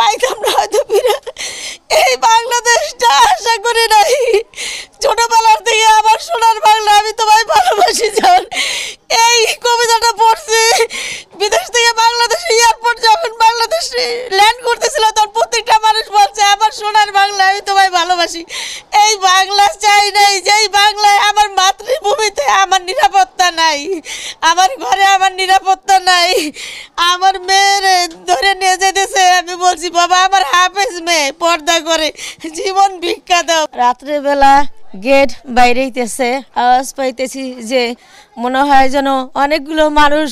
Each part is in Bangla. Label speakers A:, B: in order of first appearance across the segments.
A: পাইতাম না হয়তো ফিরে। এই বাংলাদেশটা আশা করি নাই। ছোটবেলার থেকে আমার সোনার বাংলা, আমি তোমায় ভালোবাসি জান, এই কবিতাটা পড়ছি বিদেশ থেকে বাংলাদেশে এয়ারপোর্ট যখন বাংলাদেশে ল্যান্ড করতেছিল তখন প্রত্যেকটা মানুষ বলছে আমার সোনার বাংলা, আমি তোমায় ভালোবাসি। এই বাংলা চাই নাই, যেই বাংলায় আমার মাতৃভূমিতে আমার নিরাপত্তা নাই, আমার ঘরে আমার নিরাপত্তা নাই, আমার মেয়ের ধরে নিয়ে যেতেছে। আমি বলছি বাবা আমার হাফেজ মেয়ে, পর্দা করে, জীবন ভিক্ষা দাও। রাত্রেবেলা গেট বাইরেইতেছে, আওয়াজ পাইতেছি যে মনে হয় যেন অনেকগুলো মানুষ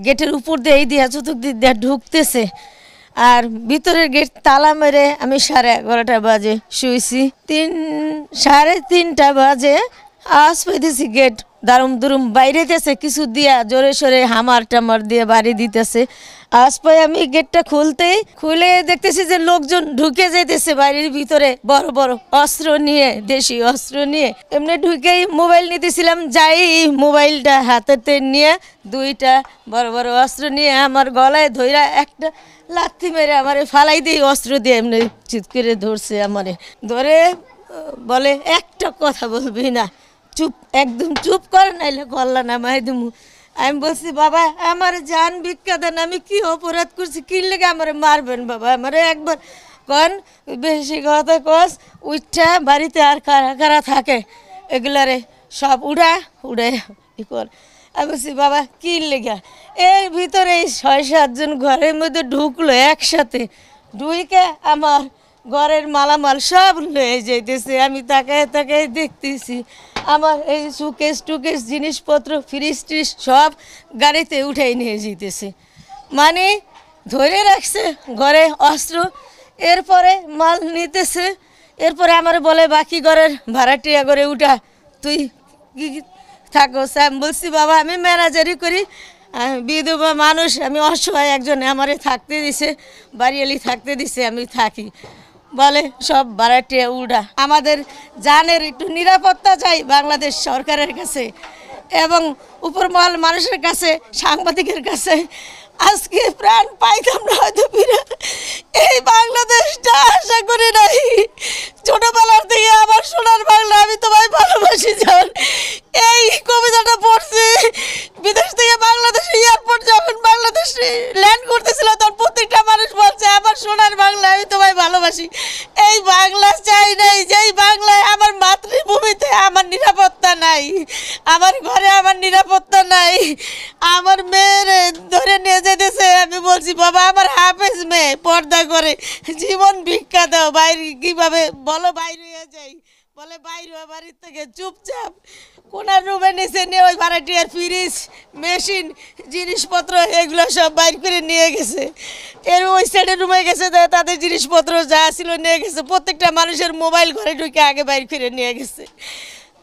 A: গেটের উপর দিয়ে এই দিয়ে চতুর্দিক দিয়ে ঢুকতেছে। আর ভিতরের গেট তালা মেরে আমি 11:30 বাজে শুয়েছি। 3:30 বাজে আওয়াজ পাইতেছি গেট দারুম দুরুম বাইরেতেছে, কিছু দিয়া জোরে সোরে হামার টামার দিয়ে বাড়ি দিতেছে। আওয়াজ পাই আমি গেটটা খুলে দেখতেছি যে লোকজন ঢুকে যাইতেছে বাড়ির ভিতরে, বড় বড় অস্ত্র নিয়ে, দেশি অস্ত্র নিয়ে। এমনি ঢুকেই মোবাইল নিতেছিলাম, যাই মোবাইলটা হাতেতে নিয়ে 2টা বড় বড় অস্ত্র নিয়ে আমার গলায় ধইরা একটা লাথি মেরে আমারে ফালাই দিয়ে অস্ত্র দিয়ে এমনি চিৎ করে ধরছে। আমারে ধরে বলে একটা কথা বলবি না, চুপ, একদম চুপ কর, নাইলে গল্লা নামাই দিমু। আমি বলছি বাবা আমার জান ভিক্ষা দেন, আমি কি অপরাধ করছি, কি লেগে আমার মারবেন বাবা? আমারে একবার কন, বেশি কথা কস, উঠা বাড়িতে আর কারা কারা থাকে এগুলারে সব উড়ে ই কর। আমি বলছি বাবা কি লেগে? এর ভিতরে 6-7 জন ঘরের মধ্যে ঢুকলো একসাথে, ঢুকে আমার ঘরের মালামাল সব লয়ে যাইতেছে। আমি তাকায় দেখতেছি আমার এই সুকেশ টুকেশ জিনিসপত্র, ফ্রিজ ট্রিজ সব গাড়িতে উঠাই নিয়ে যেতেছে, মানে ধরে রাখছে ঘরে অস্ত্র। এরপরে মাল নিতেছে, এরপরে আমার বলে বাকি ঘরের ভাড়াটিয়া করে উঠা, তুই কি থাকোস? আমি বলছি বাবা আমি ম্যানেজারি করি, বিধবা মানুষ, আমি অসহায়, একজন আমারে থাকতে দিছে, বাড়িয়ালি থাকতে দিছে, আমি থাকি। বলে সব ভাড়াটিয়া উড়া। আমাদের জানের একটু নিরাপত্তা চাই বাংলাদেশ সরকারের কাছে এবং উপরমহল মানুষের কাছে, সাংবাদিকের কাছে। আজকে প্রাণ পাইতাম না হয়তো ফিরে। এই বাংলাদেশটা আশা করি নাই। ছোটবেলার থেকে আমার সোনার বাংলা, আমি তোমায় ভালোবাসি জান, এই কবিতাটা পড়ছি বিদেশ থেকে বাংলাদেশে এয়ারপোর্ট যখন বাংলাদেশে ল্যান্ড করতেছিল তখন প্রত্যেকটা মানুষ বলছে আমার সোনার বাংলা, আমি তোমায় ভালোবাসি। এই বাংলা চাই নাই, যেই বাংলায় আমার মাতৃভূমিতে আমার নিরাপত্তা নাই, আমার ঘরে আমার নিরাপত্তা নাই, আমার মেয়ের ধরে নিয়ে যেতেছে। আমি বলছি বাবা আমার হাফেজ মেয়ে, পর্দা করে, জীবন ভিক্ষা দাও। বাইরে কীভাবে বলো বাইরে হয়ে যাই? বলে বাইরে বাড়ির থেকে চুপচাপ কোনার রুমে নিচে নিয়ে ওই ভাড়াটিয়ার ফ্রিজ মেশিন জিনিসপত্র এগুলো সব বাইর করে নিয়ে গেছে। এর ওই সাইডের রুমে গেছে, তাদের জিনিসপত্র যা ছিল নিয়ে গেছে। প্রত্যেকটা মানুষের মোবাইল ঘরে ঢুকে আগে বাইর করে নিয়ে গেছে।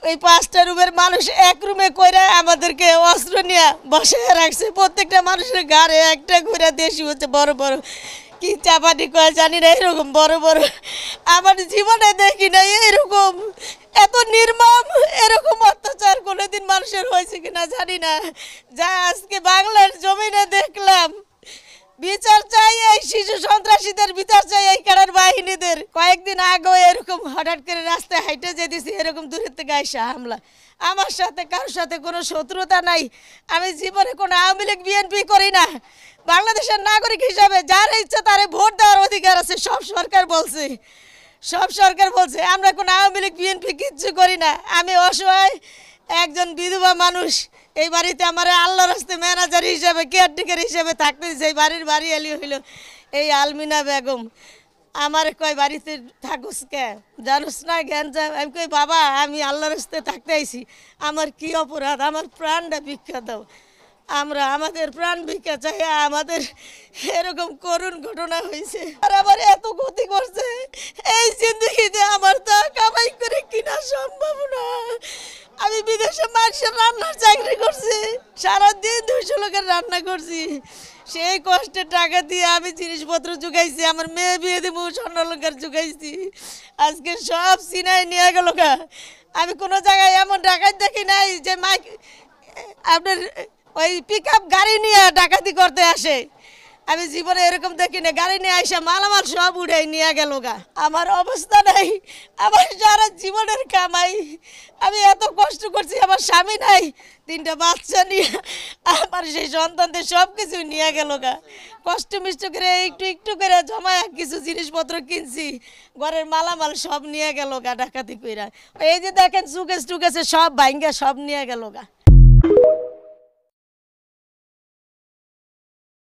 A: ওই 5টা রুমের মানুষ এক রুমে কইরা আমাদেরকে অস্ত্র নিয়ে বসায় রাখছে। প্রত্যেকটা মানুষের ঘরে একটা করে দেশি হচ্ছে বড় বড়, কি চাপাটি কয় জানি না, এরকম বড় বড়। আমার জীবনে দেখি না এরকম এত নির্মম, এরকম অত্যাচার কোনোদিন মানুষের হয়েছে কিনা জানি না। যা আজকে বাংলার জমিনে দেখলাম, বিচার চাই, এই শিশু সন্ত্রাসীদের বিচার চাই, এই কারার বাহিনীদের। কয়েকদিন আগেও এরকম হঠাৎ করে রাস্তায় হাইটে যেতেছি, এরকম দূরের থেকে আইসা হামলা। আমার সাথে কারোর সাথে কোনো শত্রুতা নাই, আমি জীবনে কোনো আওয়ামী লীগ বিএনপি করি না। বাংলাদেশের নাগরিক হিসাবে যার ইচ্ছা তারে ভোট দেওয়ার অধিকার আছে, সব সরকার বলছে, সব সরকার বলছে। আমরা কোনো আওয়ামী লীগ বিএনপি কিচ্ছু করি না। আমি অসহায় একজন বিধবা মানুষ, এই বাড়িতে আমার আল্লাহর রাস্তে ম্যানেজার হিসাবে, কেয়ারটেকার হিসাবে থাকতে দিচ্ছে। এই বাড়ির বাড়িয়ালি হইল এই আলমিনা বেগম। আমার কয় বাড়িতে থাকুস কে জানোস না জ্ঞান যা? আমি কই বাবা আমি আল্লাহর রাস্তে থাকতে আইছি, আমার কি অপরাধ, আমার প্রাণটা ভিক্ষা দাও। আমরা আমাদের প্রাণ ভিক্ষা চাই, আমাদের এরকম করুণ ঘটনা হয়েছে। আর আমার এত ক্ষতি করছে এই জিন্দগিতে, আমার তো কামাই করে কিনা সম্ভব না। আমি বিদেশে মানুষের রান্নার চাকরি করছি, সারাদিন 200 লোকের রান্না করছি। সেই কষ্টের টাকা দিয়ে আমি জিনিসপত্র জোগাইছি, আমার মেয়ে বিয়ে দিব, স্বর্ণলঙ্কার জোগাইছি। আজকে সব সিনাই নিয়ে গেল। আমি কোনো জায়গায় এমন ডাকাত দেখি নাই যে মাইক আপনার ওই পিক আপ গাড়ি নিয়ে ডাকাতি করতে আসে। আমি জীবনে এরকম দেখি না, গাড়ি নিয়ে আইসা মালামাল সব উড়াই নিয়ে গেল গা। আমার অবস্থা নাই, আমার সারা জীবনের কামাই, আমি এত কষ্ট করছি, আমার স্বামী নাই, 3টা বাচ্চা নিয়ে আমার সেই সন্তানদের সব কিছু নিয়ে গেল গা। কষ্ট মিষ্ট করে একটু একটু করে জমা কিছু জিনিসপত্র কিনছি, ঘরের মালামাল সব নিয়ে গেল গা ডাকাতি কইরা। এই যে দেখেন সুকেশ টুকেছে সব ভাঙ্গা সব নিয়ে গেল গা।